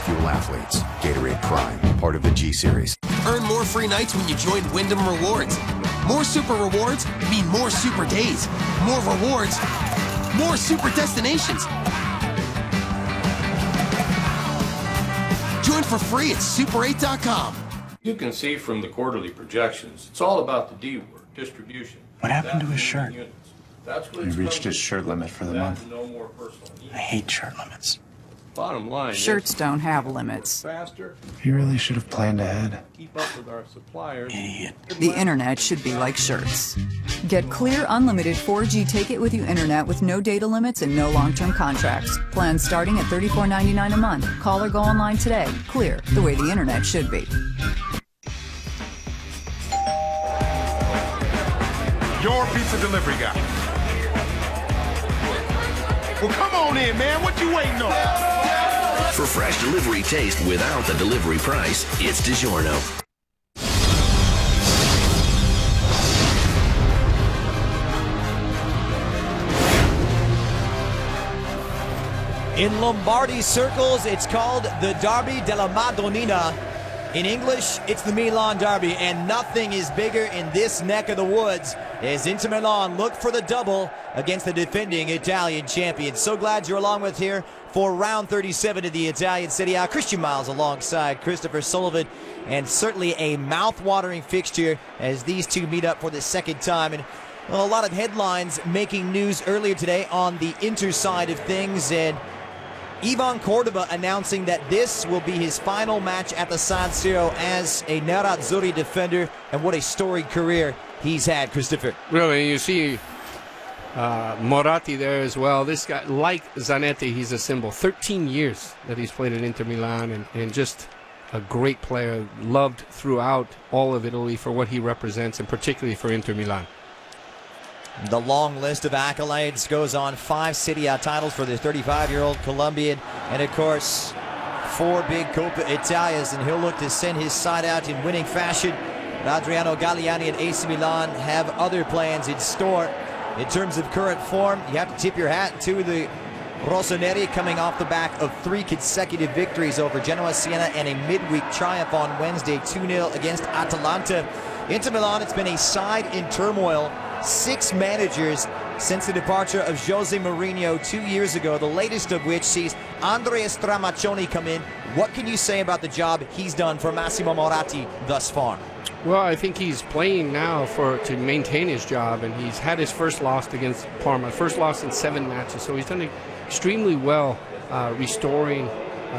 fuel athletes. Gatorade Prime, part of the G Series. Earn more free nights when you join Wyndham Rewards. More super rewards mean more super days. More rewards, more super destinations. Join for free at super8.com. You can see from the quarterly projections, it's all about the D word, distribution. What happened to his shirt? He reached his shirt limit for the month. No more personal I hate shirt limits. Bottom line, Shirts don't have limits. faster. He really should have planned ahead. Keep up with our suppliers. Idiot. The internet should be like shirts. Get Clear Unlimited 4G Take It With You internet with no data limits and no long-term contracts. Plans starting at $34.99 a month. Call or go online today. Clear, the way the internet should be. Your pizza delivery guy. Well, come on in, man. What you waiting on? For fresh delivery taste without the delivery price, it's DiGiorno. In Lombardi circles, it's called the Derby della Madonnina. In English, it's the Milan Derby, and nothing is bigger in this neck of the woods as Inter Milan look for the double against the defending Italian champion. So glad you're along with here for round 37 of the Italian Serie A. Christian Miles alongside Christopher Sullivan, and certainly a mouth-watering fixture as these two meet up for the second time. And well, a lot of headlines making news earlier today on the Inter side of things, and Ivan Cordoba announcing that this will be his final match at the San Siro as a Nerazzurri defender, and what a storied career he's had, Christopher. Really, you see Moratti there as well. This guy, like Zanetti, he's a symbol. 13 years that he's played at Inter Milan, and just a great player, loved throughout all of Italy for what he represents, and particularly for Inter Milan. The long list of accolades goes on. 5 Serie A titles for the 35-year-old Colombian, and of course 4 big Coppa Italias, and he'll look to send his side out in winning fashion. But Adriano Galliani and AC Milan have other plans in store. In terms of current form, you have to tip your hat to the Rossoneri, coming off the back of 3 consecutive victories over Genoa, Siena, and a midweek triumph on Wednesday, 2-0 against Atalanta. Inter Milan, it's been a side in turmoil. 6 managers since the departure of Jose Mourinho 2 years ago, the latest of which sees Andrea Stramaccioni come in. What can you say about the job he's done for Massimo Moratti thus far? Well, I think he's playing now to maintain his job, and he's had his first loss against Parma, first loss in 7 matches, so he's done extremely well restoring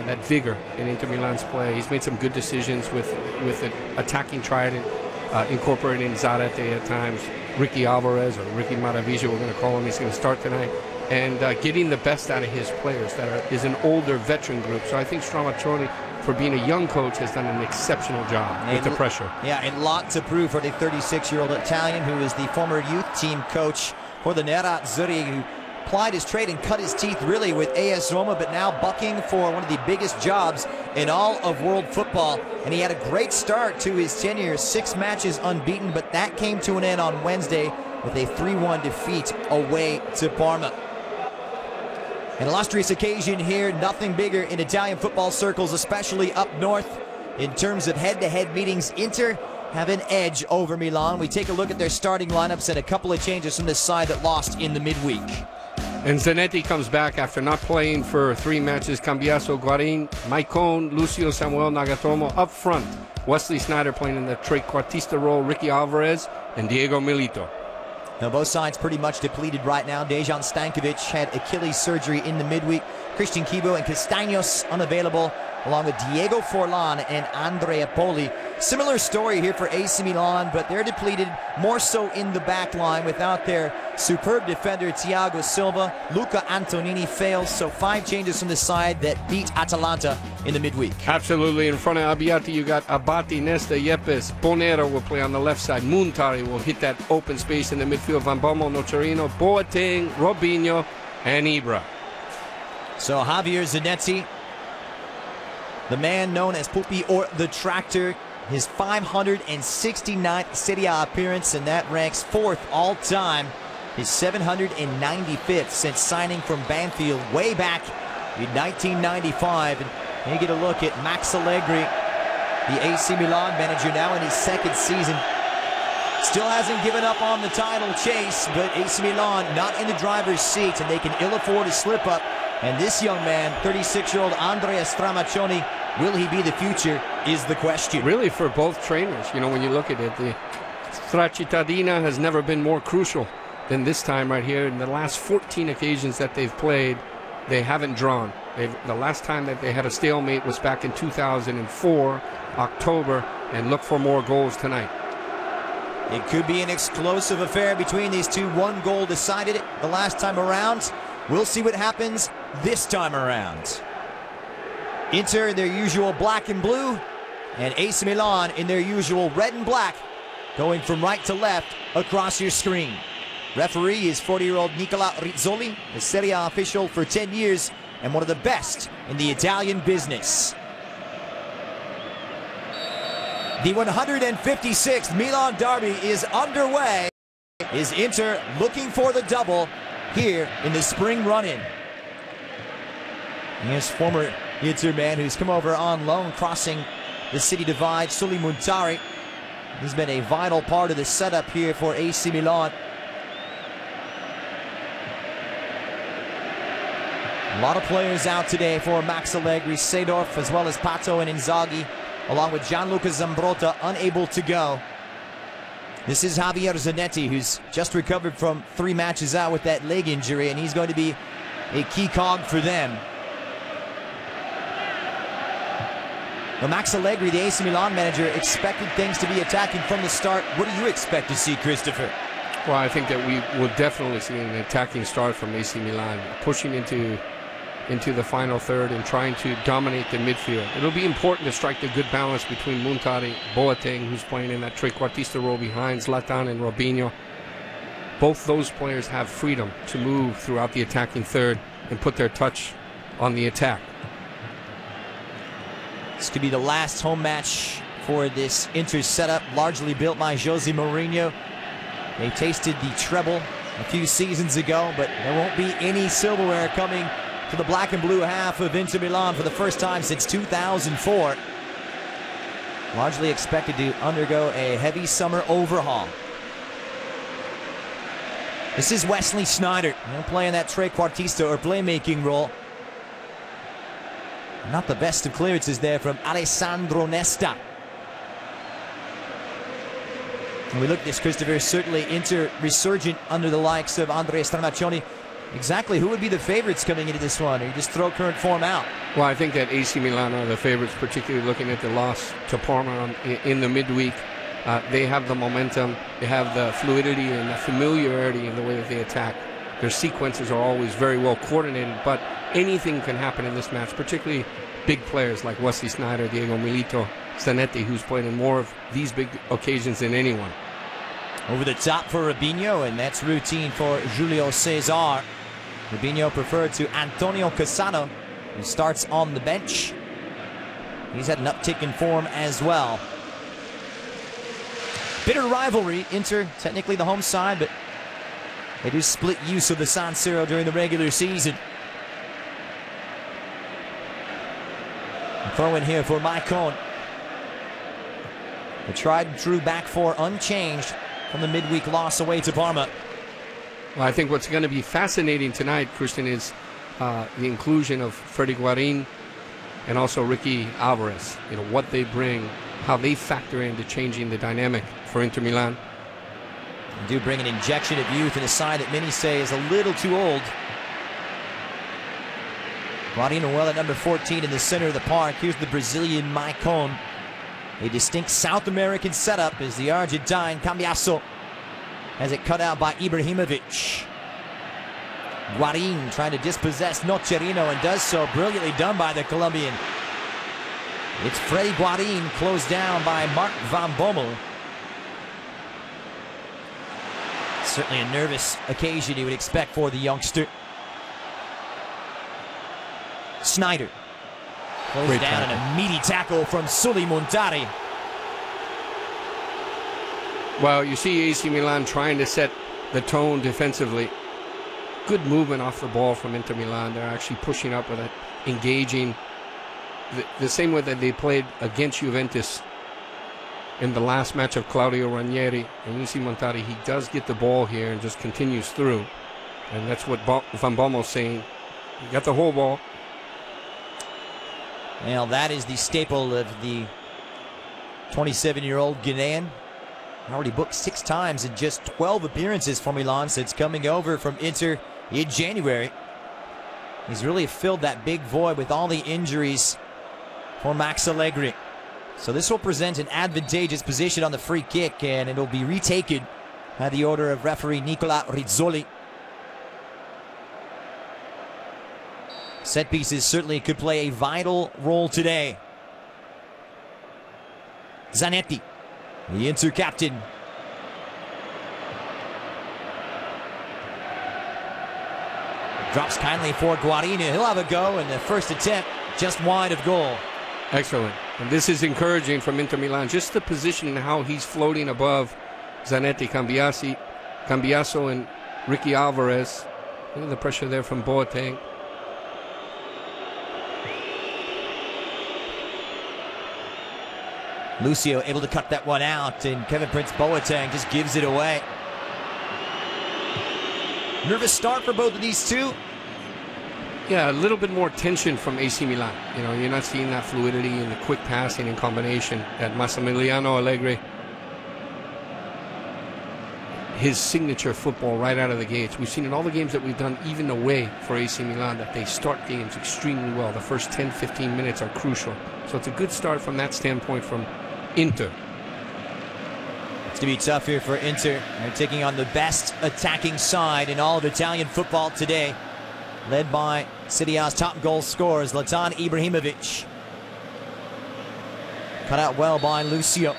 that vigor in Inter Milan's play. He's made some good decisions with an attacking trident, incorporating Zarate at times, Ricky Alvarez, or Ricky Maravilla, we're going to call him. He's going to start tonight, and getting the best out of his players. That is an older veteran group. So I think Stramaccioni, for being a young coach, has done an exceptional job with the pressure. Yeah, and lot to prove for the 36-year-old Italian, who is the former youth team coach for the Nerazzurri, who plied his trade and cut his teeth really with AS Roma, but now bucking for one of the biggest jobs in all of world football. And he had a great start to his tenure, 6 matches unbeaten, but that came to an end on Wednesday with a 3-1 defeat away to Parma. An illustrious occasion here, nothing bigger in Italian football circles, especially up north. In terms of head-to-head meetings, Inter have an edge over Milan. We take a look at their starting lineups and a couple of changes from this side that lost in the midweek. And Zanetti comes back after not playing for 3 matches. Cambiaso, Guarin, Maicon, Lucio Samuel Nagatomo up front. Wesley Sneijder playing in the trequartista role, Ricky Alvarez and Diego Milito. Now both sides pretty much depleted right now. Dejan Stankovic had Achilles surgery in the midweek. Christian Kibo and Castaños unavailable, along with Diego Forlan and Andrea Poli. Similar story here for AC Milan, but they're depleted more so in the back line without their superb defender Thiago Silva. Luca Antonini fails, so 5 changes from the side that beat Atalanta in the midweek. Absolutely. In front of Abbiati, you got Abati, Nesta, Yepes. Bonero will play on the left side. Muntari will hit that open space in the midfield. Van Bommel, Nocerino, Boateng, Robinho, and Ibra. So Javier Zanetti, the man known as Pupi or the Tractor, his 569th Serie A appearance, and that ranks 4th all-time. His 795th since signing from Banfield way back in 1995. And You get a look at Max Allegri, the AC Milan manager, now in his second season. Still hasn't given up on the title chase, but AC Milan not in the driver's seat, and they can ill afford a slip up. And this young man, 36-year-old Andrea Stramaccioni, will he be the future, is the question. Really, for both trainers, you know, when you look at it, the Straccittadina has never been more crucial than this time right here. In the last 14 occasions that they've played, they haven't drawn. The last time that they had a stalemate was back in 2004, October, and look for more goals tonight. It could be an explosive affair between these two. One goal decided it the last time around. We'll see what happens this time around. Inter in their usual black and blue, and AC Milan in their usual red and black, going from right to left across your screen. Referee is 40-year-old Nicola Rizzoli, the Serie A official for 10 years, and one of the best in the Italian business. The 156th Milan derby is underway. Is Inter looking for the double here in the spring run-in? Here's former Inter man who's come over on loan, crossing the city divide, Suli Muntari. He's been a vital part of the setup here for AC Milan. A lot of players out today for Max Allegri, Seedorf, as well as Pato and Inzaghi, along with Gianluca Zambrotta, unable to go. This is Javier Zanetti, who's just recovered from 3 matches out with that leg injury, and he's going to be a key cog for them. Well, Max Allegri, the AC Milan manager, expected things to be attacking from the start. What do you expect to see, Christopher? Well, I think that we will definitely see an attacking start from AC Milan, pushing into the final third and trying to dominate the midfield. It'll be important to strike the good balance between Muntari, Boateng, who's playing in that trequartista role behind Zlatan and Robinho. Both those players have freedom to move throughout the attacking third and put their touch on the attack. This could be the last home match for this Inter setup, largely built by Jose Mourinho. They tasted the treble a few seasons ago, but there won't be any silverware coming to the black and blue half of Inter Milan for the first time since 2004. Largely expected to undergo a heavy summer overhaul. This is Wesley Sneijder, playing that trequartista or playmaking role. Not the best of clearances there from Alessandro Nesta. When we look at this, Christopher, certainly Inter resurgent under the likes of Andrea Stramaccioni. Exactly who would be the favorites coming into this one, or you just throw current form out? Well, I think that AC Milan are the favorites, particularly looking at the loss to Parma in the midweek. They have the momentum, they have the fluidity and the familiarity in the way that they attack. Their sequences are always very well coordinated, but anything can happen in this match, particularly big players like Wesley Sneijder, Diego Milito, Zanetti, who's played in more of these big occasions than anyone. Over the top for Robinho, and that's routine for Julio Cesar. Robinho preferred to Antonio Cassano, who starts on the bench. He's had an uptick in form as well. Bitter rivalry. Inter, technically the home side, but they do split use of the San Siro during the regular season. Throw in here for Maicon. The tried and true back four unchanged from the midweek loss away to Parma. Well, I think what's going to be fascinating tonight, Christian, is the inclusion of Freddy Guarin and also Ricky Alvarez. You know, what they bring, how they factor into changing the dynamic for Inter Milan. They do bring an injection of youth in a side that many say is a little too old. Guarin well at number 14 in the center of the park. Here's the Brazilian Maicon. A distinct South American setup as the Argentine Cambiasso has it cut out by Ibrahimovic. Guarin trying to dispossess Nocerino and does so, brilliantly done by the Colombian. It's Freddy Guarin closed down by Mark van Bommel. Certainly a nervous occasion you would expect for the youngster. Sneijder closed down and a meaty tackle from Suli Muntari. Well, you see AC Milan trying to set the tone defensively. Good movement off the ball from Inter Milan. They're actually pushing up with it, engaging. the same way that they played against Juventus in the last match of Claudio Ranieri and Lucy Montari. He does get the ball here and just continues through. And that's what Van Bommel's saying. You got the whole ball. Well, that is the staple of the 27-year-old Ghanaian. Already booked 6 times in just 12 appearances for Milan since coming over from Inter in January. He's really filled that big void with all the injuries for Max Allegri. So this will present an advantageous position on the free kick, and it'll be retaken by the order of referee Nicola Rizzoli. Set pieces certainly could play a vital role today. Zanetti, the Inter captain. Drops kindly for Guarino. He'll have a go, and the first attempt just wide of goal. Excellent. And this is encouraging from Inter Milan. Just the position and how he's floating above Zanetti, Cambiaso, and Ricky Alvarez. Look at the pressure there from Boateng. Lucio able to cut that one out, and Kevin Prince Boateng just gives it away. Nervous start for both of these two. Yeah, a little bit more tension from AC Milan. You know, you're not seeing that fluidity and the quick passing and combination that Massimiliano Allegri, his signature football right out of the gates. We've seen in all the games that we've done, even away for AC Milan, that they start games extremely well. The first 10-15 minutes are crucial. So it's a good start from that standpoint from Inter. It's going to be tough here for Inter. They're taking on the best attacking side in all of Italian football today, led by Serie A's top goal scorer, Zlatan Ibrahimovic. Cut out well by Lucio.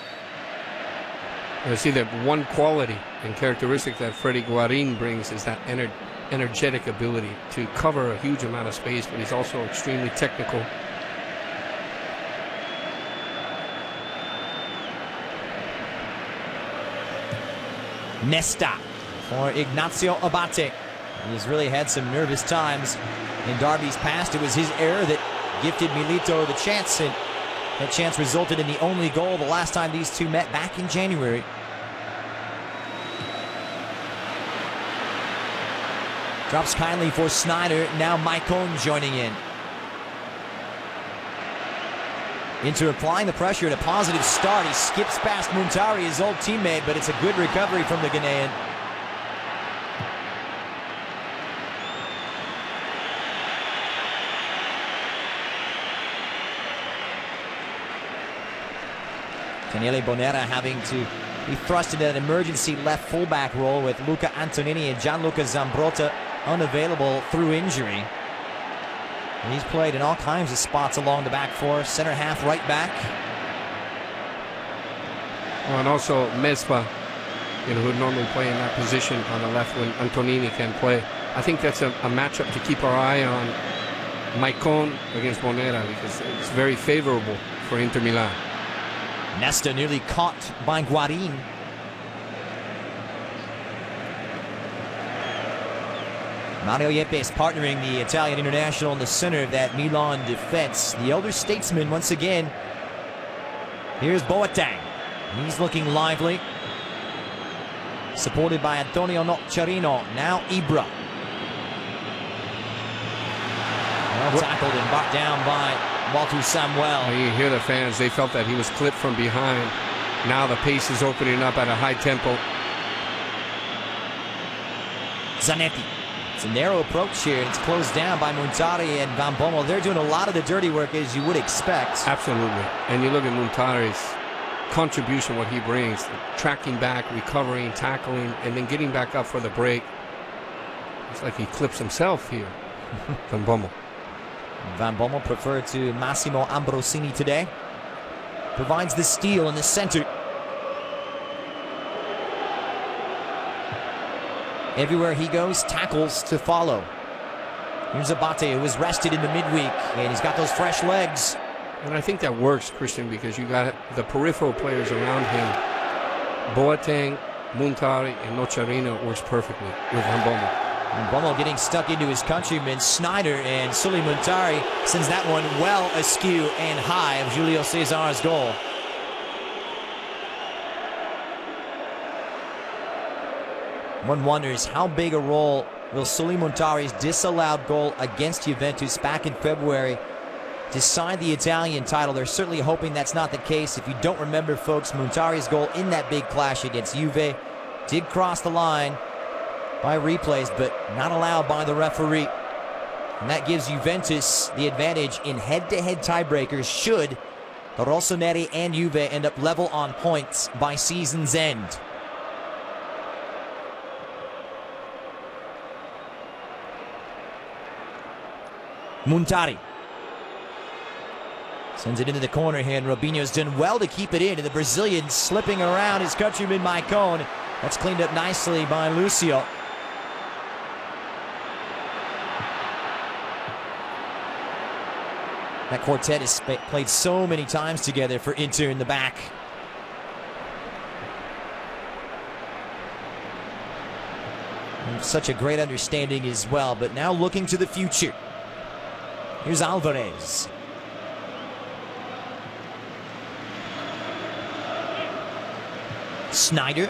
I see that one quality and characteristic that Freddy Guarin brings is that energetic ability to cover a huge amount of space, but he's also extremely technical. Nesta for Ignacio Abate. He's really had some nervous times in derbies past. It was his error that gifted Milito the chance, and that chance resulted in the only goal the last time these two met back in January. Drops kindly for Snyder. Now Maicon joining in. Inter applying the pressure and a positive start. He skips past Muntari, his old teammate, but it's a good recovery from the Ghanaian. Daniele Bonera having to be thrust into an emergency left fullback role with Luca Antonini and Gianluca Zambrotta unavailable through injury. He's played in all kinds of spots along the back four, center half, right back. Oh, and also Mespa, who would normally play in that position on the left when Antonini can play. I think that's a matchup to keep our eye on, Maicon against Bonera, because it's very favorable for Inter Milan. Nesta nearly caught by Guarin. Mario Yepes partnering the Italian international in the center of that Milan defense. The elder statesman once again. Here's Boateng. He's looking lively. Supported by Antonio Nocciarino. Now Ibra. Well tackled and brought down by Walter Samuel. You hear the fans. They felt that he was clipped from behind. Now the pace is opening up at a high tempo. Zanetti. It's a narrow approach here, and it's closed down by Muntari and Van Bommel. They're doing a lot of the dirty work, as you would expect. Absolutely. And you look at Muntari's contribution, what he brings, tracking back, recovering, tackling, and then getting back up for the break. It's like he clips himself here. Van Bommel. Van Bommel preferred to Massimo Ambrosini today. Provides the steal in the center. Everywhere he goes, tackles to follow. Here's Abate, who was rested in the midweek, and he's got those fresh legs. And I think that works, Christian, because you got the peripheral players around him. Boateng, Muntari, and Nocciarino works perfectly with Van Bommel. And Bommel getting stuck into his countryman Snyder, and Sully Muntari sends that one well askew and high of Julio Cesar's goal. One wonders how big a role will Sully Muntari's disallowed goal against Juventus back in February decide the Italian title. They're certainly hoping that's not the case. If you don't remember, folks, Muntari's goal in that big clash against Juve did cross the line by replays, but not allowed by the referee. And that gives Juventus the advantage in head-to-head tiebreakers should the Rossoneri and Juve end up level on points by season's end. Muntari sends it into the corner here, and Robinho's done well to keep it in, and the Brazilian slipping around his countryman Maicon. That's cleaned up nicely by Lucio. That quartet has played so many times together for Inter in the back. And such a great understanding as well, but now looking to the future. Here's Alvarez. Snyder.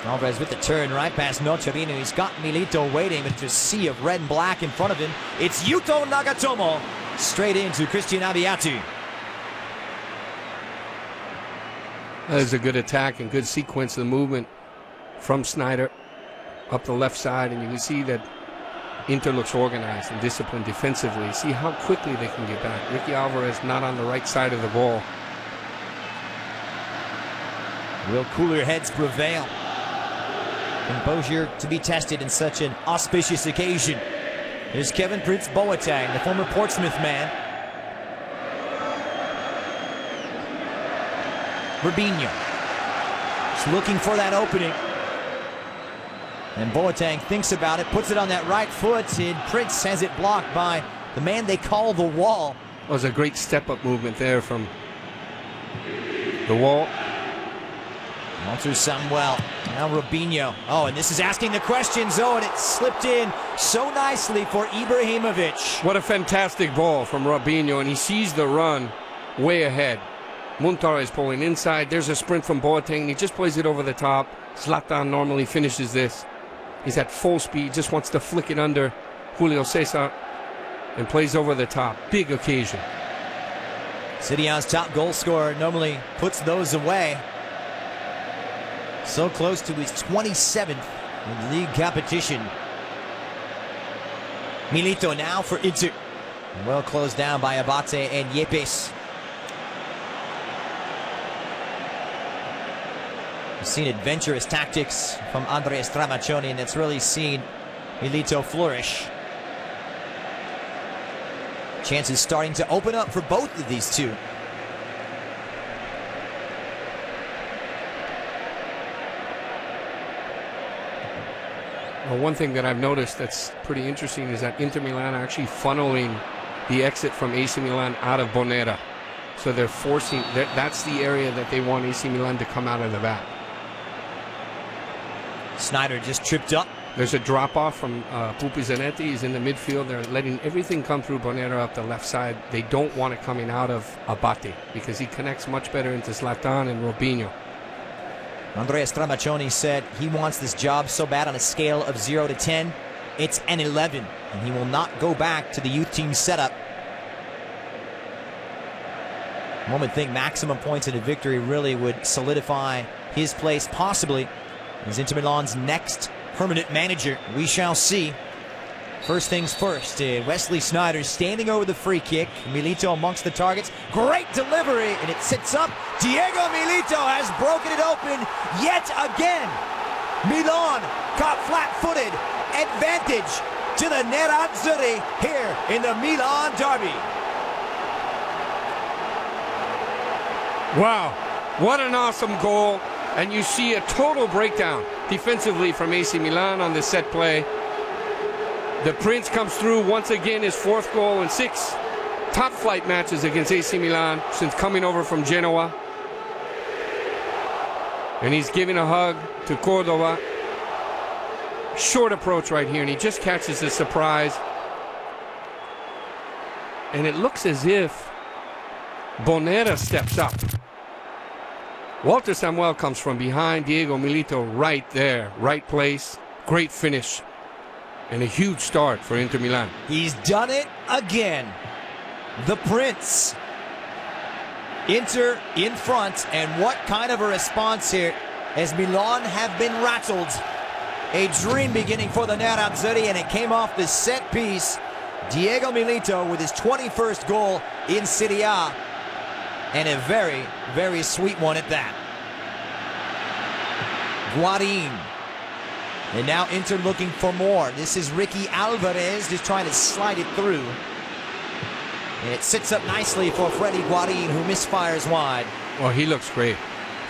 Alvarez with the turn right past Nocerino. He's got Milito waiting, but there's a sea of red and black in front of him. It's Yuto Nagatomo straight into Christian Abbiati. That is a good attack and good sequence of the movement from Snyder up the left side, and you can see that Inter looks organized and disciplined defensively. See how quickly they can get back. Ricky Alvarez not on the right side of the ball. Will cooler heads prevail? Composure to be tested in such an auspicious occasion. There's Kevin Prince Boateng, the former Portsmouth man. Robinho just looking for that opening. And Boateng thinks about it, puts it on that right foot, and Prince has it blocked by the man they call the Wall. It was a great step-up movement there from the Wall. Walter Samuel, now Robinho. Oh, and this is asking the questions. Oh, and it slipped in so nicely for Ibrahimovic. What a fantastic ball from Robinho, and he sees the run way ahead. Muntari is pulling inside. There's a sprint from Boateng, and he just plays it over the top. Zlatan normally finishes this. He's at full speed, just wants to flick it under Julio Cesar and plays over the top. Big occasion. Serie A's top goal scorer normally puts those away. So close to his 27th in league competition. Milito now for Inter. Well closed down by Abate and Yepes. We've seen adventurous tactics from Andrea Stramaccioni, and that's really seen Milito flourish. Chances starting to open up for both of these two. Well, one thing that I've noticed that's pretty interesting is that Inter Milan are actually funneling the exit from AC Milan out of Bonera. So they're forcing, that's the area that they want AC Milan to come out of the back. Snyder just tripped up. There's a drop-off from Pupi Zanetti. He's in the midfield. They're letting everything come through Bonera up the left side. They don't want it coming out of Abate because he connects much better into Zlatan and Robinho. Andrea Stramaccioni said he wants this job so bad on a scale of 0 to 10. It's an 11, and he will not go back to the youth team setup. One would think maximum points in a victory really would solidify his place possibly as Inter Milan's next permanent manager. We shall see. First things first, Wesley Sneijder standing over the free kick. Milito amongst the targets. Great delivery, and it sits up. Diego Milito has broken it open yet again. Milan caught flat-footed. Advantage to the Nerazzurri here in the Milan derby. Wow, what an awesome goal. And you see a total breakdown defensively from AC Milan on this set play. The Prince comes through once again, his 4th goal in 6 top flight matches against AC Milan since coming over from Genoa. And he's giving a hug to Cordova, Short approach right here, and he just catches the surprise. And it looks as if Bonera steps up. Walter Samuel comes from behind. Diego Milito right there, right place. Great finish. And a huge start for Inter Milan. He's done it again. The Prince. Inter in front. And what kind of a response here as Milan have been rattled. A dream beginning for the Nerazzurri, and it came off the set piece. Diego Milito with his 21st goal in Serie A. And a very, very sweet one at that. Guarin. And now Inter looking for more. This is Ricky Alvarez just trying to slide it through. And it sits up nicely for Freddy Guarin, who misfires wide. Well, he looks great.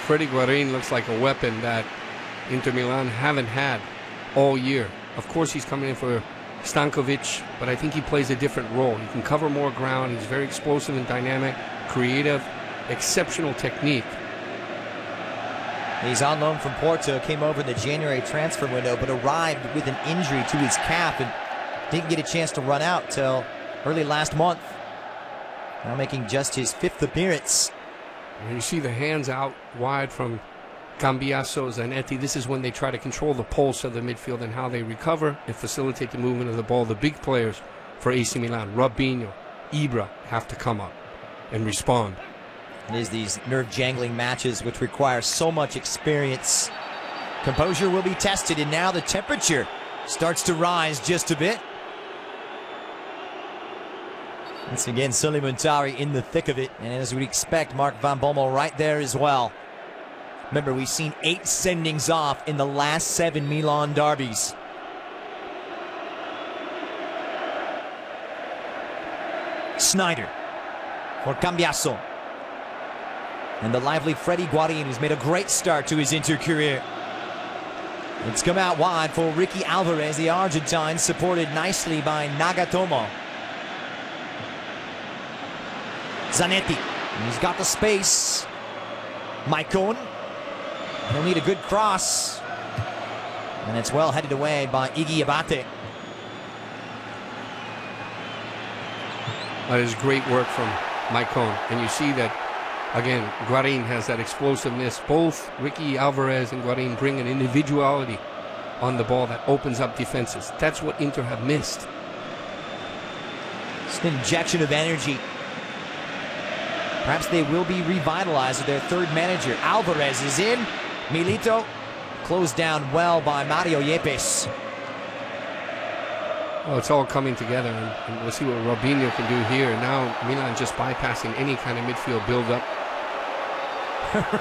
Freddy Guarin looks like a weapon that Inter Milan haven't had all year. Of course, he's coming in for Stankovic, but I think he plays a different role. He can cover more ground. He's very explosive and dynamic, creative, exceptional technique. He's on loan from Porto, came over in the January transfer window, but arrived with an injury to his calf and didn't get a chance to run out till early last month. Now making just his 5th appearance. And you see the hands out wide from Cambiaso, Zanetti. This is when they try to control the pulse of the midfield and how they recover and facilitate the movement of the ball. The big players for AC Milan, Robinho, Ibra, have to come up and respond. It is these nerve-jangling matches which require so much experience. Composure will be tested, and now the temperature starts to rise just a bit. Once again, Sully Muntari in the thick of it, and as we'd expect, Mark Van Bommel right there as well. Remember, we've seen 8 sendings off in the last 7 Milan derbies. Snyder for Cambiaso. And the lively Freddy Guarin, who's made a great start to his Inter career. It's come out wide for Ricky Alvarez, the Argentine, supported nicely by Nagatomo. Zanetti, and he's got the space. Maicon. He'll need a good cross. And it's well headed away by Iggy Abate. That is great work from Maicon. And you see that, again, Guarin has that explosiveness. Both Ricky Alvarez and Guarin bring an individuality on the ball that opens up defenses. That's what Inter have missed. It's an injection of energy. Perhaps they will be revitalized with their 3rd manager. Alvarez is in. Milito closed down well by Mario Yepes. Well, it's all coming together, and we'll see what Robinho can do here. Now Milan just bypassing any kind of midfield build-up.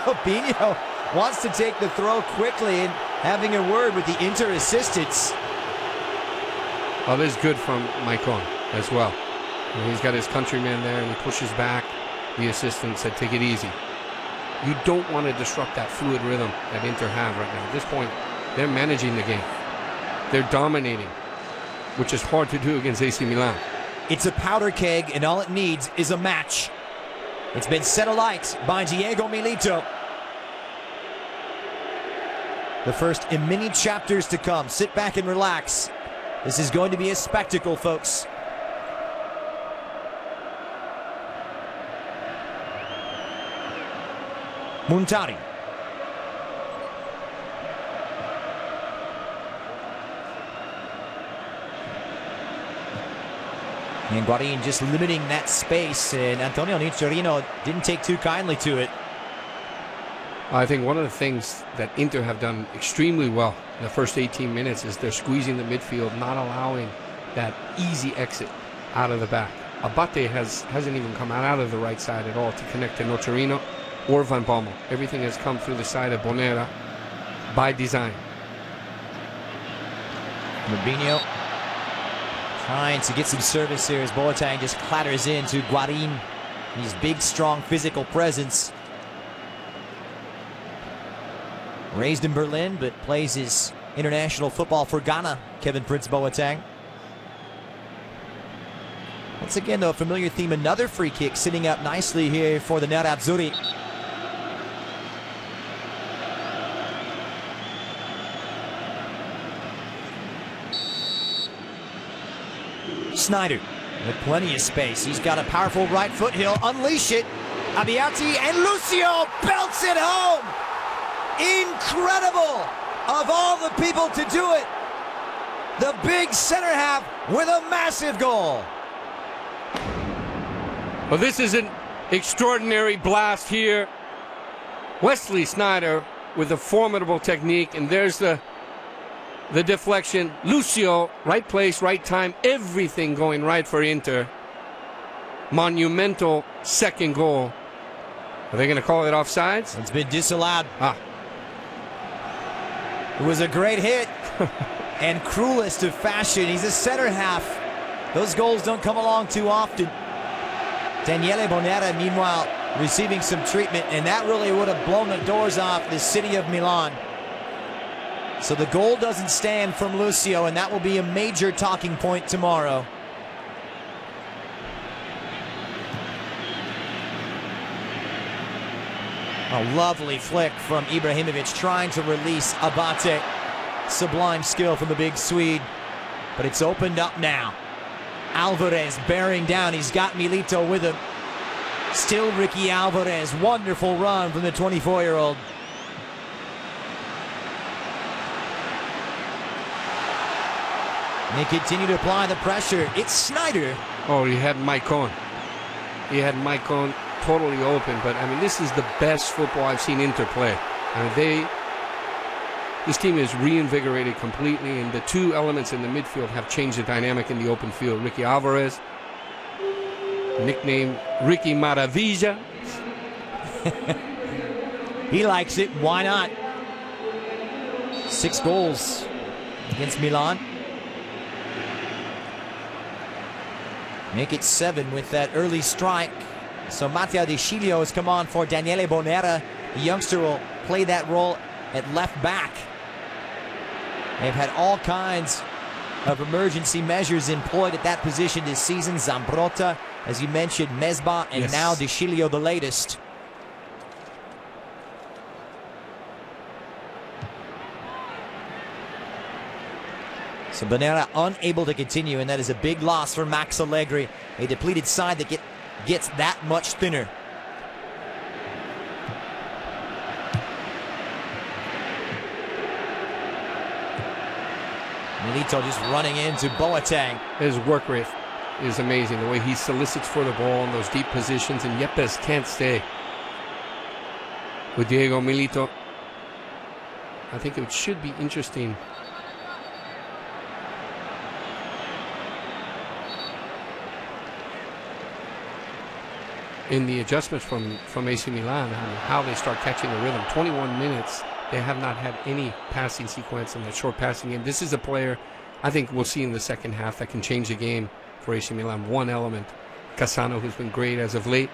Robinho wants to take the throw quickly and having a word with the Inter assistants. Oh, this is good from Maicon as well. And he's got his countryman there, and he pushes back. The assistant said, take it easy. You don't want to disrupt that fluid rhythm that Inter have right now. At this point, they're managing the game. They're dominating, which is hard to do against AC Milan. It's a powder keg, and all it needs is a match. It's been set alight by Diego Milito. The first in many chapters to come. Sit back and relax. This is going to be a spectacle, folks. Muntari. And Guarin just limiting that space, and Antonio Nicciarino didn't take too kindly to it. I think one of the things that Inter have done extremely well in the first 18 minutes is they're squeezing the midfield, not allowing that easy exit out of the back. Abate hasn't even come out of the right side at all to connect to Nicciarino or Van Bommel. Everything has come through the side of Bonera by design. Robinho trying to get some service here as Boateng just clatters into Guarin. His big, strong physical presence. Raised in Berlin, but plays his international football for Ghana, Kevin Prince Boateng. Once again, though, a familiar theme, another free kick sitting up nicely here for the Nerazzurri. Sneijder with plenty of space. He's got a powerful right foot. He'll unleash it. Abbiati and Lucio belts it home. Incredible of all the people to do it. The big center half with a massive goal. Well, this is an extraordinary blast here. Wesley Sneijder with a formidable technique, and there's the deflection. Lucio, right place, right time, everything going right for Inter. Monumental second goal. Are they going to call it offsides? It's been disallowed. It was a great hit and cruelest of fashion. He's a center half. Those goals don't come along too often. Daniele Bonera, meanwhile, receiving some treatment, and that really would have blown the doors off the city of Milan. So the goal doesn't stand from Lucio, and that will be a major talking point tomorrow. A lovely flick from Ibrahimovic trying to release Abate. Sublime skill from the big Swede, but it's opened up now. Alvarez bearing down. He's got Milito with him. Still Ricky Alvarez. Wonderful run from the 24-year-old. They continue to apply the pressure. It's Sneijder. Oh, he had Maicon. He had Maicon totally open, but I mean, this is the best football I've seen Inter play. I mean, this team is reinvigorated completely, and the two elements in the midfield have changed the dynamic in the open field. Ricky Alvarez, nicknamed Ricky Maravilla. He likes it. Why not? 6 goals against Milan. Make it 7 with that early strike. So Matteo De Sciglio has come on for Daniele Bonera. The youngster will play that role at left back. They've had all kinds of emergency measures employed at that position this season. Zambrotta, as you mentioned, Mesba, and now De Sciglio, the latest. So Bonera unable to continue, and that is a big loss for Max Allegri. A depleted side that gets that much thinner. Milito just running into Boateng. His work rate is amazing. The way he solicits for the ball in those deep positions, and Yepes can't stay with Diego Milito. I think it should be interesting. In the adjustments from AC Milan, how they start catching the rhythm. 21 minutes, they have not had any passing sequence in the short passing game. This is a player I think we'll see in the second half that can change the game for AC Milan. One element, Cassano, who's been great as of late.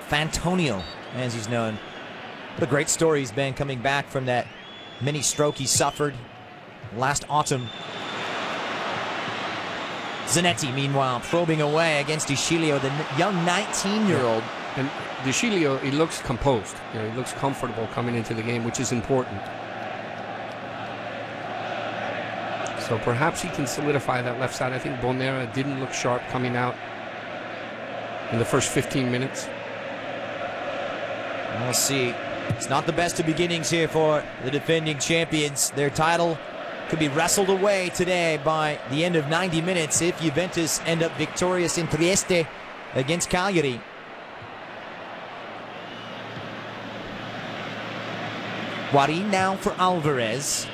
Fantonio, as he's known. What a great story he's been coming back from that mini stroke he suffered last autumn. Zanetti, meanwhile, probing away against De Sciglio, the young 19-year-old. And De Sciglio, he looks composed. He looks comfortable coming into the game, which is important. So perhaps he can solidify that left side. I think Bonera didn't look sharp coming out in the first 15 minutes. We'll see. It's not the best of beginnings here for the defending champions. Their title could be wrestled away today by the end of 90 minutes if Juventus end up victorious in Trieste against Cagliari. Guarín now for Alvarez.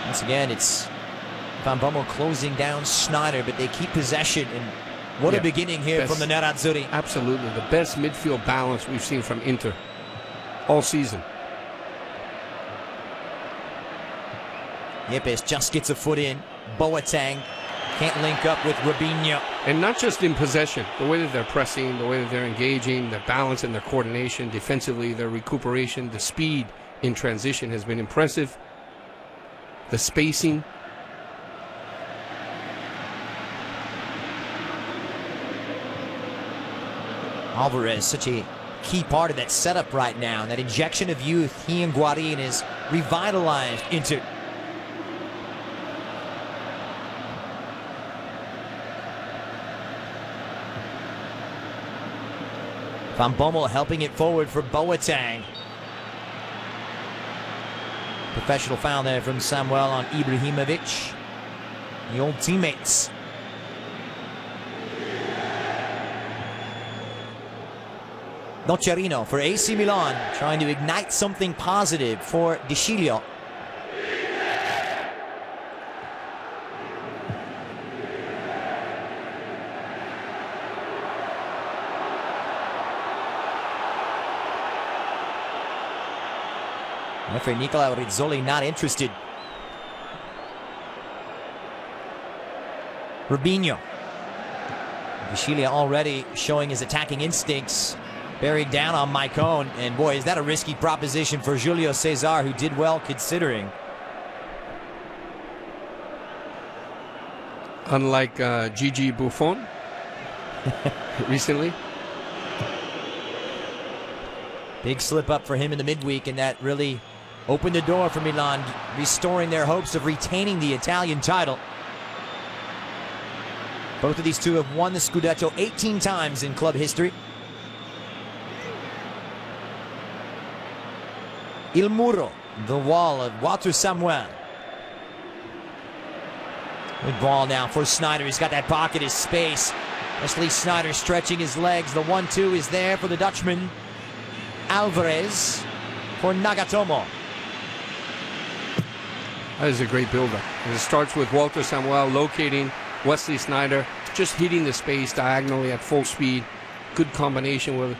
Once again, it's Van Bommel closing down Sneijder, but they keep possession. And what a beginning here from the Nerazzurri. Absolutely. The best midfield balance we've seen from Inter all season. Yepes just gets a foot in. Boateng can't link up with Robinho. And not just in possession. The way that they're pressing, the way that they're engaging, their balance and their coordination, defensively, their recuperation, the speed in transition has been impressive. The spacing. Alvarez, such a key part of that setup right now. That injection of youth, he and Guarín is revitalized into. Van Bommel helping it forward for Boateng. Professional foul there from Samuel on Ibrahimovic. The old teammates. Nocerino for AC Milan, trying to ignite something positive for De Sciglio. Referee Nicola Rizzoli not interested. Rubinho. De Sciglio already showing his attacking instincts. Buried down on Maicon, and boy, is that a risky proposition for Julio Cesar, who did well considering. Unlike Gigi Buffon recently. Big slip up for him in the midweek, and that really opened the door for Milan, restoring their hopes of retaining the Italian title. Both of these two have won the Scudetto 18 times in club history. Il Muro, the wall of Walter Samuel. Good ball now for Sneijder. He's got that pocket, his space. Wesley Sneijder stretching his legs. The 1-2 is there for the Dutchman. Alvarez for Nagatomo. That is a great build-up. And it starts with Walter Samuel locating Wesley Sneijder, just hitting the space diagonally at full speed. Good combination with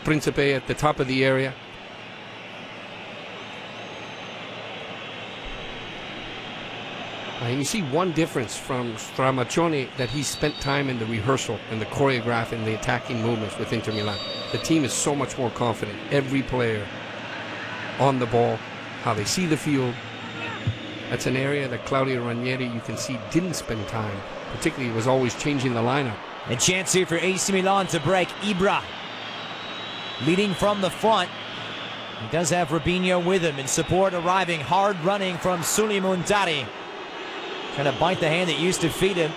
Principe at the top of the area. And you see one difference from Stramaccioni, that he spent time in the rehearsal and the choreograph and the attacking movements with Inter Milan. The team is so much more confident. Every player on the ball, how they see the field. That's an area that Claudio Ranieri, you can see, didn't spend time. Particularly, was always changing the lineup. A chance here for AC Milan to break. Ibra leading from the front. He does have Rubinho with him, and support arriving. Hard running from Suli Muntari. Trying to bite the hand that used to feed him.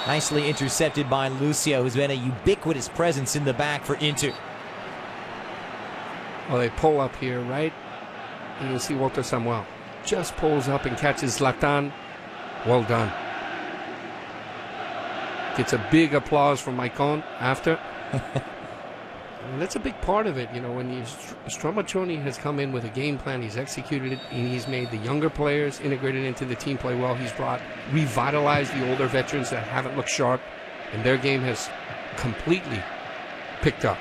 Nicely intercepted by Lucio, who's been a ubiquitous presence in the back for Inter. Well, they pull up here, right? And you'll see Walter Samuel just pulls up and catches Zlatan. Well done. Gets a big applause from Maicon after. And that's a big part of it, you know, when Stramaccioni has come in with a game plan, he's executed it, and he's made the younger players integrated into the team play well. He's revitalized the older veterans that haven't looked sharp, and their game has completely picked up.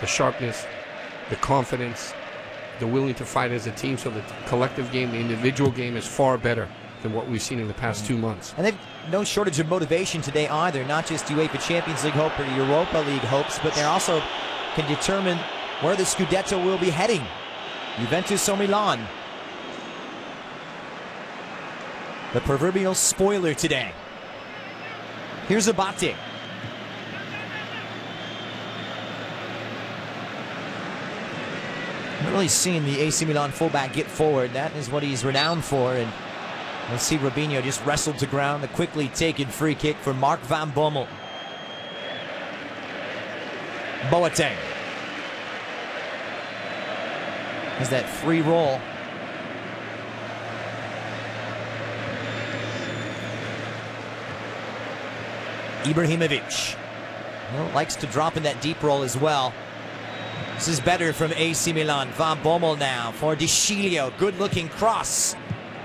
The sharpness, the confidence, the willing to fight as a team, so the collective game, the individual game is far better than what we've seen in the past 2 months. And they've no shortage of motivation today either, not just UEFA Champions League hope or Europa League hopes, but they're also can determine where the Scudetto will be heading. Juventus or Milan. The proverbial spoiler today. Here's Abate. Not really seeing the AC Milan fullback get forward. That is what he's renowned for. And let's see Rubinho just wrestled to ground. The quickly taken free kick for Mark Van Bommel. Boateng has that free roll. Ibrahimovic, well, likes to drop in that deep roll as well. This is better from AC Milan. Van Bommel now for De Sciglio. Good looking cross,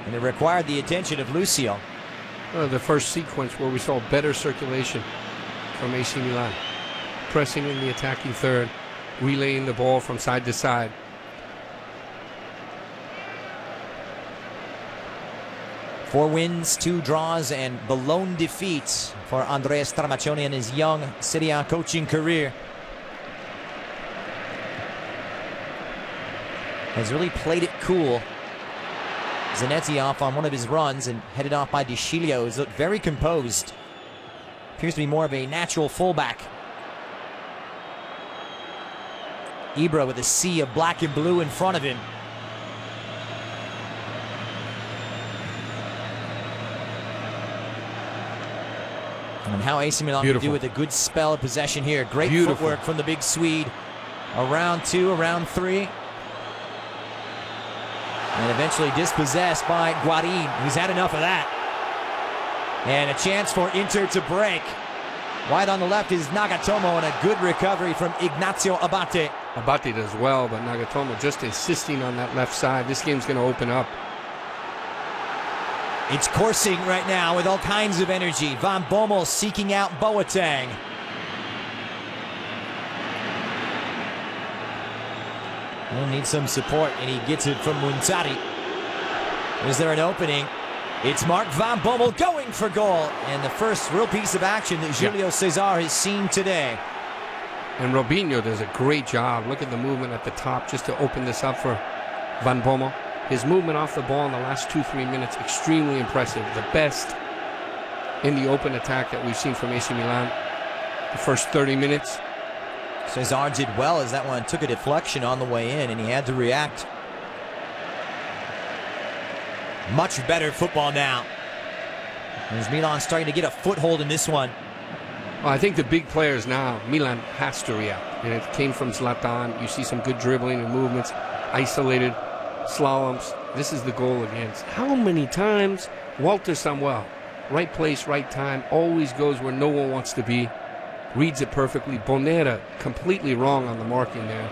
and it required the attention of Lucio. The first sequence where we saw better circulation from AC Milan. Pressing in the attacking third, relaying the ball from side to side. Four wins, 2 draws, and the lone defeat for Andrea Stramaccioni in his young Serie A coaching career. Has really played it cool. Zanetti off on one of his runs and headed off by De Sciglio, who's looked very composed. Appears to be more of a natural fullback. Ibra with a sea of black and blue in front of him. And how AC Milan can do with a good spell of possession here. Great footwork from the big Swede. Around 2, around 3. And eventually dispossessed by Guarin. He's had enough of that. And a chance for Inter to break. Wide on the left is Nagatomo, and a good recovery from Ignacio Abate. Abate does well, but Nagatomo just insisting on that left side. This game's going to open up. It's coursing right now with all kinds of energy. Van Bommel seeking out Boateng. He'll need some support, and he gets it from Muntari. Is there an opening? It's Mark Van Bommel going for goal. And the first real piece of action that Julio Cesar has seen today. And Robinho does a great job. Look at the movement at the top just to open this up for Van Bommel. His movement off the ball in the last 2-3 minutes, extremely impressive. The best in the open attack that we've seen from AC Milan. The first 30 minutes. Cesar did well as that one took a deflection on the way in, and he had to react. Much better football now. As Milan starting to get a foothold in this one. Well, I think the big players now, Milan has to react. And it came from Zlatan. You see some good dribbling and movements, isolated slaloms. This is the goal against. How many times Walter Samuel, right place, right time, always goes where no one wants to be. Reads it perfectly. Bonera completely wrong on the marking there.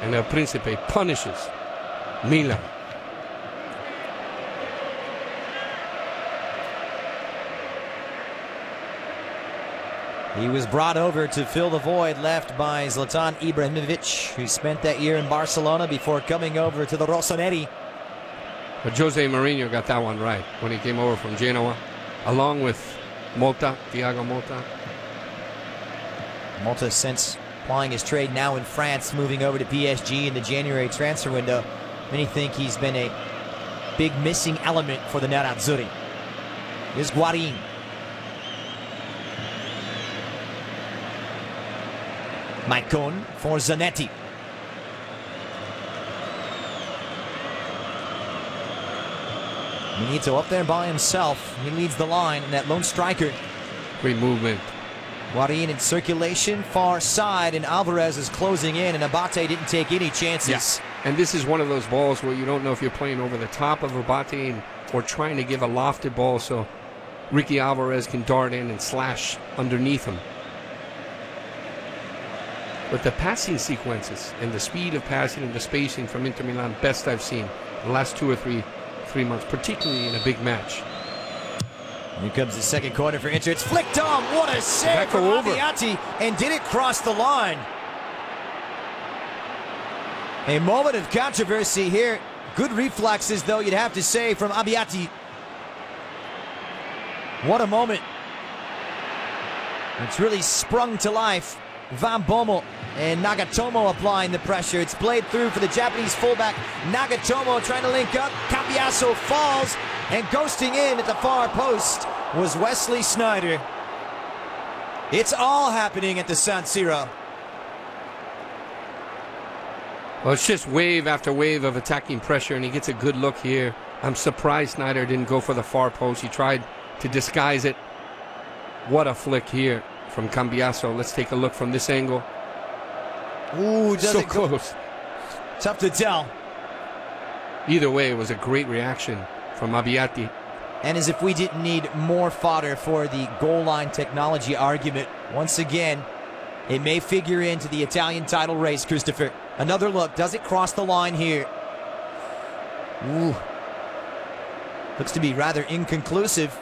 And El Principe punishes Milan. He was brought over to fill the void left by Zlatan Ibrahimovic, who spent that year in Barcelona before coming over to the Rossoneri. But Jose Mourinho got that one right when he came over from Genoa, along with Mota, Thiago Mota. Mota since plying his trade now in France, moving over to PSG in the January transfer window. Many think he's been a big missing element for the Nerazzurri. Here's Guarin. Maicon for Zanetti. Benito up there by himself. He leads the line, and that lone striker. Great movement. Guarin in circulation, far side, and Alvarez is closing in, and Abate didn't take any chances. Yes. And this is one of those balls where you don't know if you're playing over the top of Abate or trying to give a lofted ball so Ricky Alvarez can dart in and slash underneath him. But the passing sequences and the speed of passing and the spacing from Inter Milan, best I've seen the last 2 or 3 months, particularly in a big match. Here comes the second corner for Inter. It's flicked on. What a save from Abate, and did it cross the line? A moment of controversy here. Good reflexes, though, you'd have to say, from Abate. What a moment. It's really sprung to life. Van Bommel and Nagatomo applying the pressure. It's played through for the Japanese fullback. Nagatomo trying to link up. Cambiasso falls, and ghosting in at the far post was Wesley Sneijder. It's all happening at the San Siro. Well, it's just wave after wave of attacking pressure, and he gets a good look here. I'm surprised Sneijder didn't go for the far post. He tried to disguise it. What a flick here from Cambiasso. Let's take a look from this angle. Ooh, so close. Tough to tell. Either way, it was a great reaction from Abate. And as if we didn't need more fodder for the goal line technology argument, once again, it may figure into the Italian title race, Christopher. Another look. Does it cross the line here? Ooh. Looks to be rather inconclusive.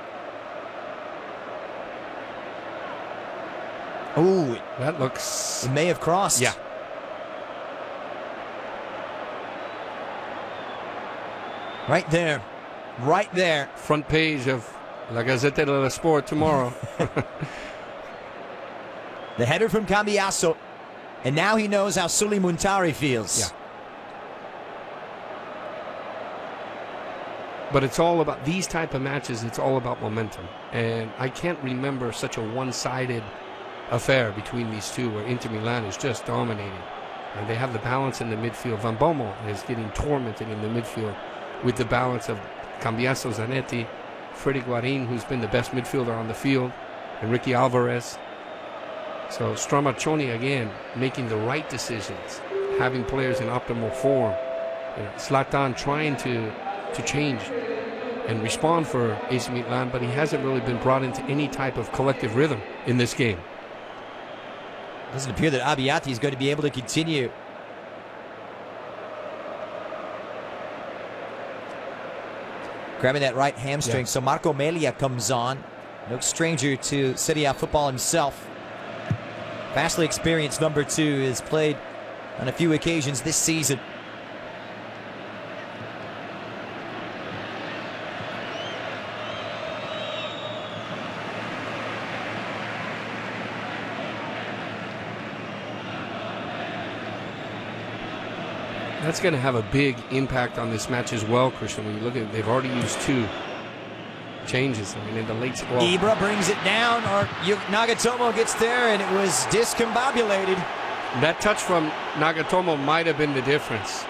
Ooh. That looks... It may have crossed. Yeah. Right there. Right there. Front page of La Gazzetta dello Sport tomorrow. The header from Cambiasso. And now he knows how Sully Muntari feels. Yeah. But it's all about these type of matches. It's all about momentum. And I can't remember such a one-sided affair between these two where Inter Milan is just dominating. And they have the balance in the midfield. Van Bommel is getting tormented in the midfield with the balance of Cambiasso, Zanetti, Freddy Guarin, who's been the best midfielder on the field. and Ricky Alvarez. So Stramaccioni, again, making the right decisions, having players in optimal form. Zlatan trying to change and respond for AC Milan, but he hasn't really been brought into any type of collective rhythm in this game. Doesn't appear that Abbiati is going to be able to continue. Grabbing that right hamstring. Yeah. So Marco Melia comes on. No stranger to Serie A football himself. Vastly experienced number 2, has played on a few occasions this season. That's going to have a big impact on this match as well, Christian. When you look at it, they've already used 2 changes. I mean, in the late... Well, Ibra brings it down, or Nagatomo gets there, and it was discombobulated. that touch from Nagatomo might have been the difference.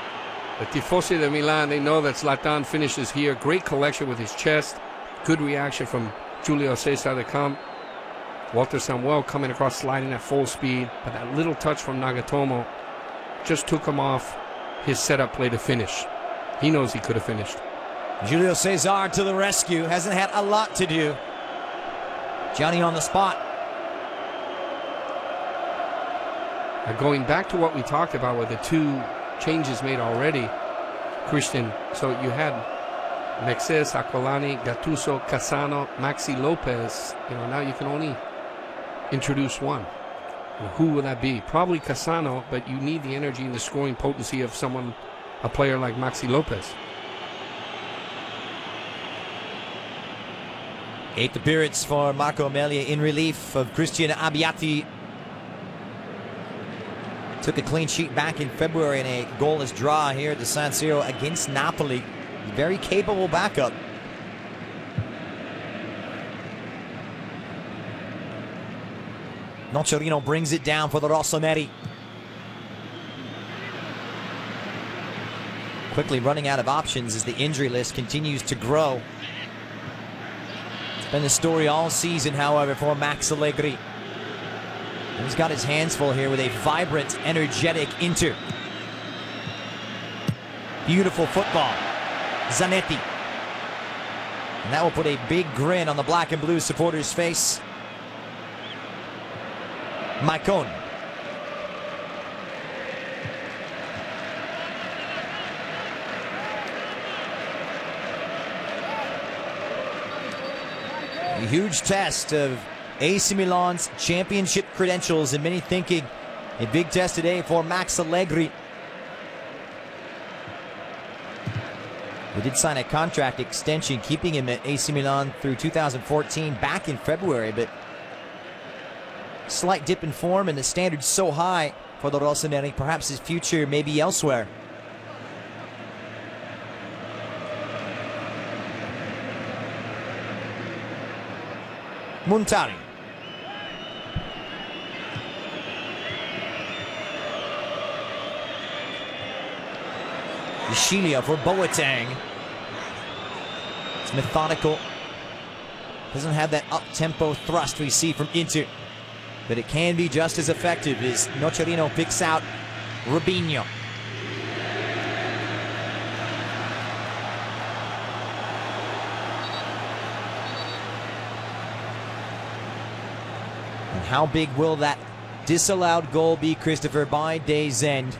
The Tifosi de Milan, they know that Zlatan finishes here. Great collection with his chest. Good reaction from Julio Cesar de Camp. Walter Samuel coming across, sliding at full speed. But that little touch from Nagatomo just took him off his setup play to finish. He knows he could have finished. Julio Cesar to the rescue. Hasn't had a lot to do. Johnny on the spot. Going back to what we talked about with the 2 changes made already, Christian. So you had Mexes, Aquilani, Gattuso, Cassano, Maxi Lopez. Now you can only introduce one. Who will that be? Probably Cassano, but you need the energy and the scoring potency of someone, a player like Maxi Lopez. 8th appearance for Marco Melia in relief of Christian Abbiati. Took a clean sheet back in February in a goalless draw here at the San Siro against Napoli. Very capable backup. Nocerino brings it down for the Rossoneri. Quickly running out of options as the injury list continues to grow. It's been the story all season, however, for Max Allegri. He's got his hands full here with a vibrant, energetic Inter. Beautiful football. Zanetti. And that will put a big grin on the black and blue supporters' face. Maicon. A huge test of AC Milan's championship credentials, and many thinking a big test today for Max Allegri. They did sign a contract extension, keeping him at AC Milan through 2014 back in February, but slight dip in form and the standards so high for the Rossoneri, perhaps his future may be elsewhere. Montari. Ishilia for Boateng. It's methodical. Doesn't have that up-tempo thrust we see from Inter, but it can be just as effective as Nocerino picks out Robinho. And how big will that disallowed goal be, Christopher, by day's end?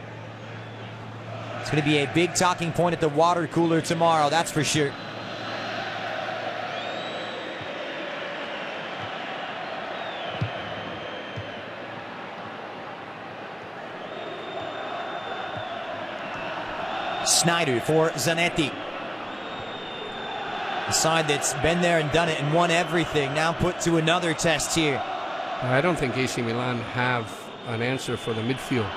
It's going to be a big talking point at the water cooler tomorrow, that's for sure. Snyder for Zanetti. A side that's been there and done it and won everything, now put to another test here. I don't think AC Milan have an answer for the midfield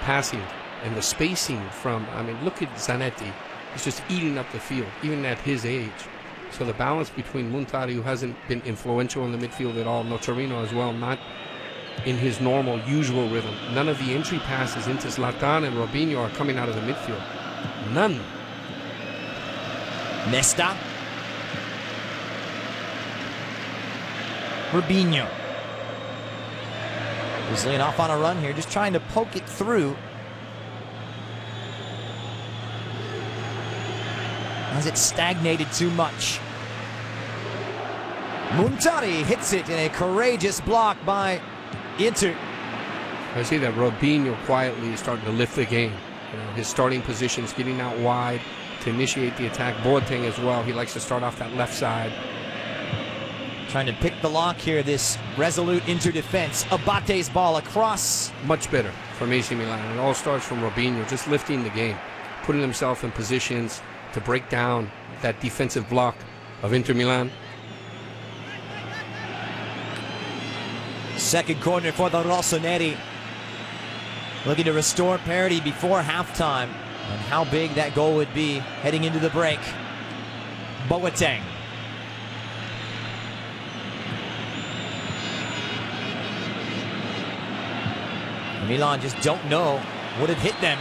passing and the spacing from, I mean, look at Zanetti. He's just eating up the field, even at his age. So the balance between Montari, who hasn't been influential in the midfield at all, Nocerino as well, not in his normal, usual rhythm. None of the entry passes into Zlatan and Robinho are coming out of the midfield. None. Nesta. Robinho. Brazilian off on a run here, just trying to poke it through. As it stagnated too much. Muntari hits it in a courageous block by Inter. I see that Robinho quietly is starting to lift the game. You know, his starting position's getting out wide to initiate the attack. Boateng as well. He likes to start off that left side. Trying to pick the lock here, this resolute Inter defense. Abate's ball across. Much better from AC Milan. It all starts from Robinho, just lifting the game, putting himself in positions to break down that defensive block of Inter Milan. Second corner for the Rossoneri. Looking to restore parity before halftime. And how big that goal would be heading into the break. Boateng. Milan just don't know what had hit them.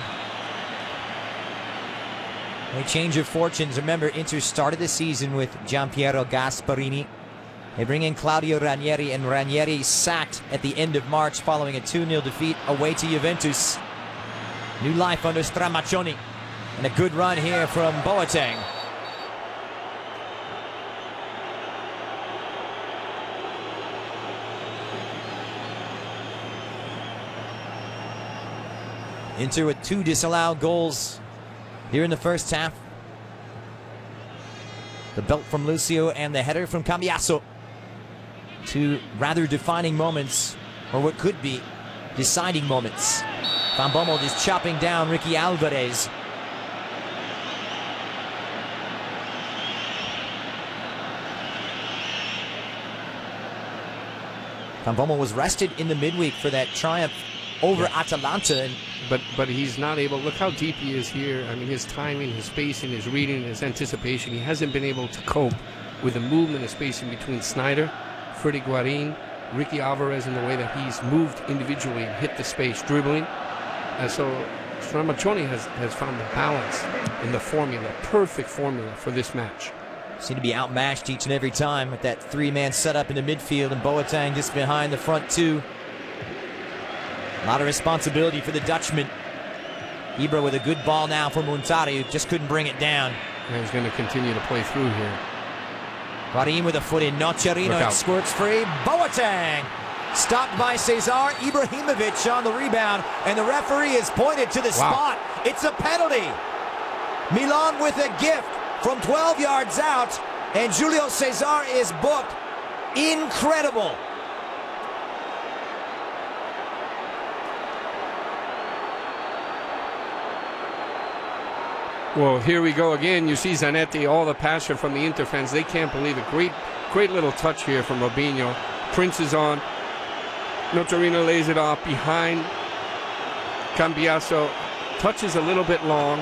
A change of fortunes. Remember, Inter started the season with Gianpiero Gasparini. They bring in Claudio Ranieri, and Ranieri sacked at the end of March following a 2-0 defeat away to Juventus. New life under Stramaccioni. And a good run here from Boateng. Inter with 2 disallowed goals here in the first half. The belt from Lucio and the header from Cambiaso. 2 rather defining moments, or what could be deciding moments. Van Bommel just chopping down Ricky Alvarez. Van Bommel was rested in the midweek for that triumph over Atalanta. But he's not able. Look how deep he is here. I mean, his timing, his spacing, his reading, his anticipation. He hasn't been able to cope with the movement and spacing between Sneijder, Freddy Guarin, Ricky Alvarez, in the way that he's moved individually and hit the space, dribbling. And so Stramaccioni has found the balance in the formula, perfect formula for this match. Seem to be outmatched each and every time with that 3-man setup in the midfield, and Boateng just behind the front 2. A lot of responsibility for the Dutchman. Ibra with a good ball now for Muntari, who just couldn't bring it down. And he's going to continue to play through here. Guarin with a foot in. Nocerino, it squirts free. Boateng stopped by Cesar Ibrahimovic on the rebound, and the referee has pointed to the spot. It's a penalty. Milan with a gift from 12 yards out, and Julio Cesar is booked. Incredible. Well, here we go again. You see Zanetti, all the passion from the Inter fans. They can't believe it. Great little touch here from Robinho. Prince is on. Nocerino lays it off behind. Cambiaso touches a little bit long.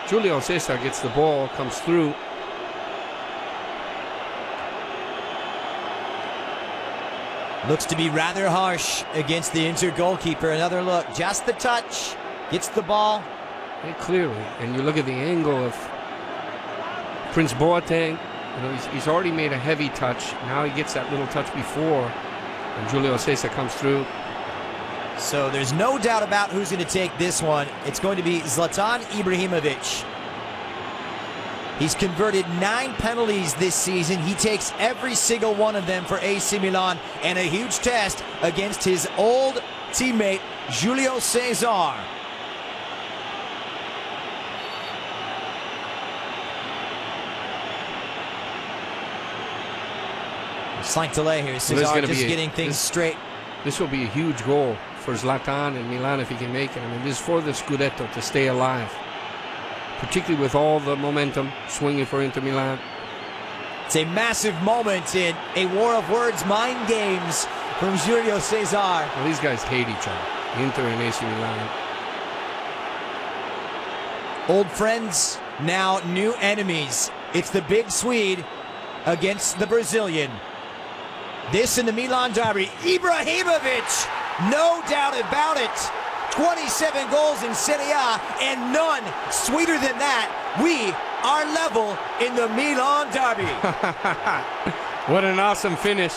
Julio Cesar gets the ball, comes through. Looks to be rather harsh against the Inter goalkeeper. Another look, just the touch. Gets the ball. And clearly, and you look at the angle of Prince Boateng. You know, he's already made a heavy touch. Now he gets that little touch before, and Julio Cesar comes through. So there's no doubt about who's going to take this one. It's going to be Zlatan Ibrahimovic. He's converted 9 penalties this season. He takes every single one of them for AC Milan, and a huge test against his old teammate Julio Cesar. Slight delay here. Cesar just getting things straight. This will be a huge goal for Zlatan and Milan if he can make it. I mean, this is for the Scudetto to stay alive, particularly with all the momentum swinging for Inter Milan. It's a massive moment in a war of words, mind games from Julio Cesar. Well, these guys hate each other, Inter and AC Milan. Old friends, now new enemies. It's the big Swede against the Brazilian. This in the Milan derby. Ibrahimovic, no doubt about it. 27 goals in Serie A, and none sweeter than that. We are level in the Milan derby. What an awesome finish.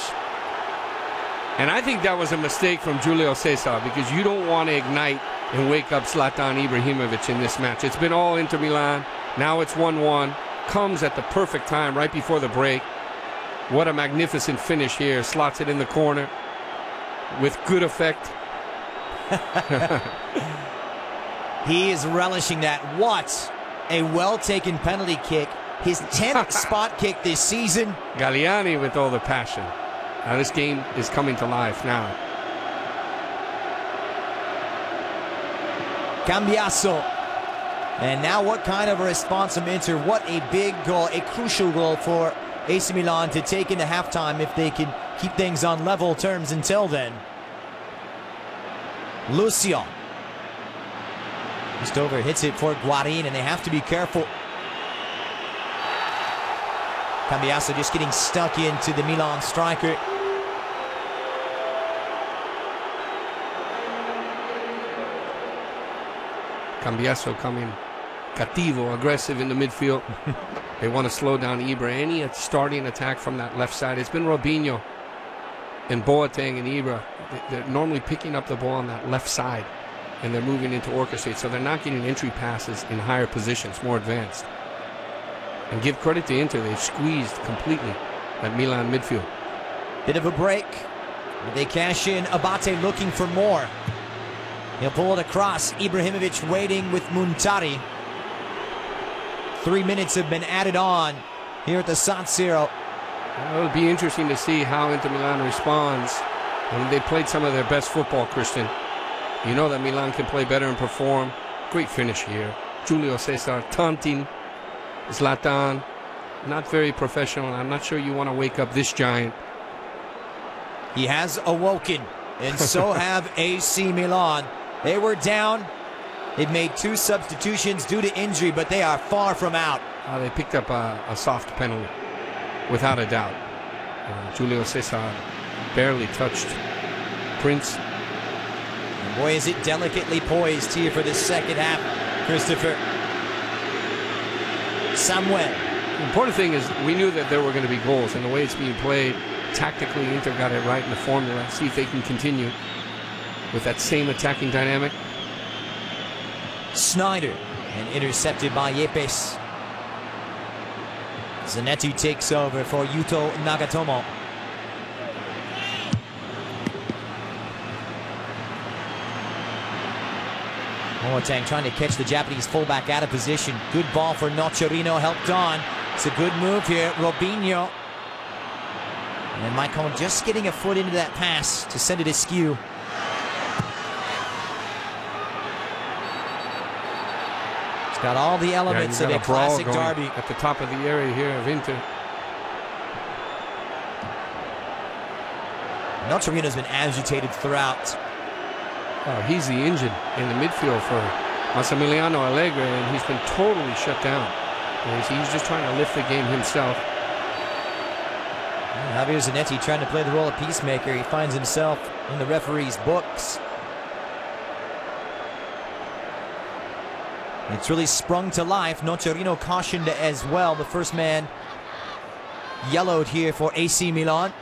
And I think that was a mistake from Julio Cesar, because you don't want to ignite and wake up Zlatan Ibrahimovic in this match. It's been all Inter Milan. Now it's 1-1. Comes at the perfect time, right before the break. What a magnificent finish here. Slots it in the corner with good effect. He is relishing that. What a well-taken penalty kick. His 10th spot kick this season. Galliani with all the passion. Now this game is coming to life now. Cambiasso. And now what kind of a response from Inter. What a big goal, a crucial goal for AC Milan to take into halftime if they can keep things on level terms until then. Lucio. Just over, hits it for Guarin, and they have to be careful. Cambiasso just getting stuck into the Milan striker. Cambiasso coming cattivo, aggressive in the midfield. They want to slow down Ibra. Any starting attack from that left side. It's been Robinho and Boateng and Ibra. They're normally picking up the ball on that left side, and they're moving into orchestrate, so they're not getting entry passes in higher positions, more advanced. And give credit to Inter, they've squeezed completely that Milan midfield. Bit of a break. They cash in. Abate looking for more. He'll pull it across. Ibrahimovic waiting with Muntari. 3 minutes have been added on here at the San Siro. It'll be interesting to see how Inter Milan responds when they played some of their best football, Christian. You know that Milan can play better and perform. Great finish here. Julio Cesar taunting Zlatan. Not very professional. I'm not sure you want to wake up this giant. He has awoken, and so have AC Milan. They were down. They've made 2 substitutions due to injury, but they are far from out. They picked up a soft penalty, without a doubt. Julio Cesar barely touched Prince. And boy, is it delicately poised here for the second half, Christopher. Samuel. The important thing is we knew that there were going to be goals, and the way it's being played, tactically, Inter got it right in the formula. See if they can continue with that same attacking dynamic. Snyder, and intercepted by Yepes. Zanetti takes over for Yuto Nagatomo. Boateng trying to catch the Japanese fullback out of position. Good ball for Nocerino, helped on. It's a good move here. Robinho. And Michael just getting a foot into that pass to send it askew. It's got all the elements of a classic derby. At the top of the area here of Inter. Nocerino's been agitated throughout. Oh, he's the engine in the midfield for Massimiliano Allegri, and he's been totally shut down. He's just trying to lift the game himself. Javier Zanetti trying to play the role of peacemaker. He finds himself in the referee's books. It's really sprung to life. Nocerino cautioned as well. The first man yellowed here for AC Milan.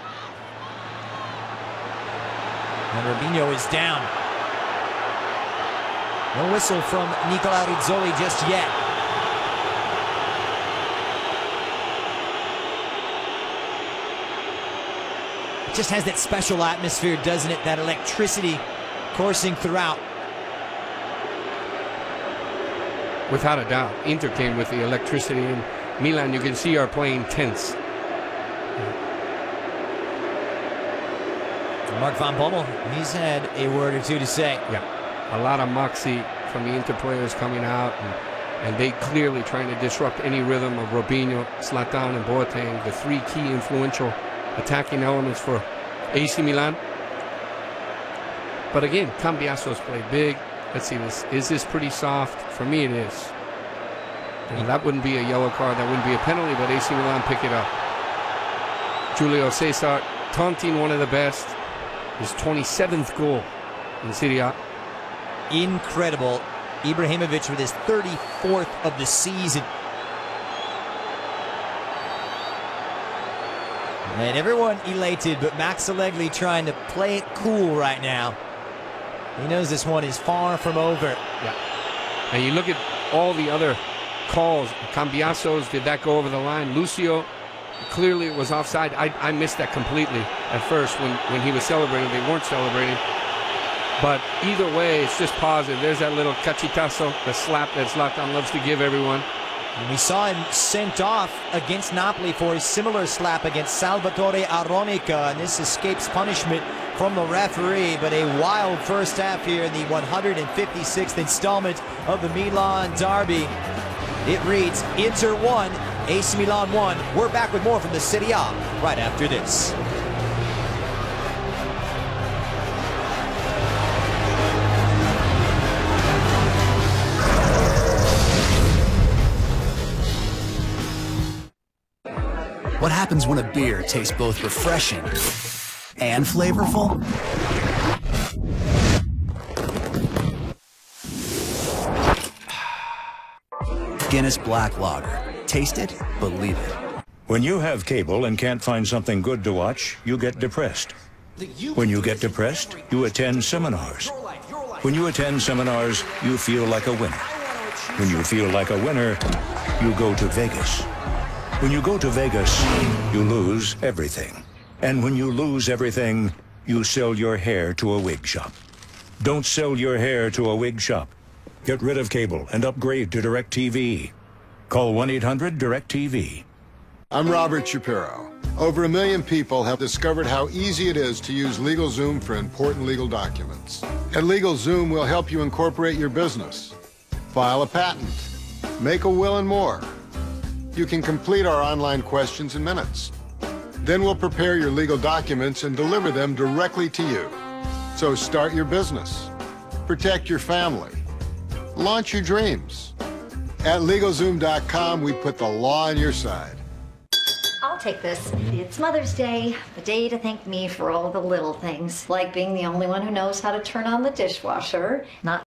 And Robinho is down. No whistle from Nicola Rizzoli just yet. It just has that special atmosphere, doesn't it? That electricity coursing throughout. Without a doubt, Inter came with the electricity, and Milan, you can see, are playing tense. Mark van Bommel, he's had a word or two to say. Yeah, a lot of moxie from the Inter players coming out, and they clearly trying to disrupt any rhythm of Robinho, Zlatan, and Boateng, the 3 key influential attacking elements for AC Milan. But again, Cambiasso's played big. Let's see this. Is this pretty soft? For me, it is. And that wouldn't be a yellow card. That wouldn't be a penalty, but AC Milan pick it up. Julio Cesar taunting one of the best. His 27th goal in Serie A. Incredible. Ibrahimovic with his 34th of the season. And everyone elated, but Max Allegri trying to play it cool right now. He knows this one is far from over. Yeah. And you look at all the other calls. Cambiasos, did that go over the line? Lucio, clearly it was offside. I missed that completely at first when he was celebrating. They weren't celebrating. But either way, it's just positive. There's that little cachetazo, the slap that Zlatan loves to give everyone. And we saw him sent off against Napoli for a similar slap against Salvatore Aronica, and this escapes punishment from the referee. But a wild first half here in the 156th installment of the Milan derby. It reads Inter 1, AC Milan 1. We're back with more from the Serie A right after this. What happens when a beer tastes both refreshing and flavorful? Guinness Black Lager. Taste it, believe it. When you have cable and can't find something good to watch, you get depressed. When you get depressed, you attend seminars. When you attend seminars, you feel like a winner. When you feel like a winner, you go to Vegas. When you go to Vegas, you lose everything. And when you lose everything, you sell your hair to a wig shop. Don't sell your hair to a wig shop. Get rid of cable and upgrade to DirecTV. Call 1-800-DirecTV. I'm Robert Shapiro. Over 1 million people have discovered how easy it is to use LegalZoom for important legal documents. At LegalZoom, we'll help you incorporate your business, file a patent, make a will, and more. You can complete our online questions in minutes. Then we'll prepare your legal documents and deliver them directly to you. So start your business, protect your family, launch your dreams. At LegalZoom.com, we put the law on your side. I'll take this. It's Mother's Day, the day to thank me for all the little things, like being the only one who knows how to turn on the dishwasher, not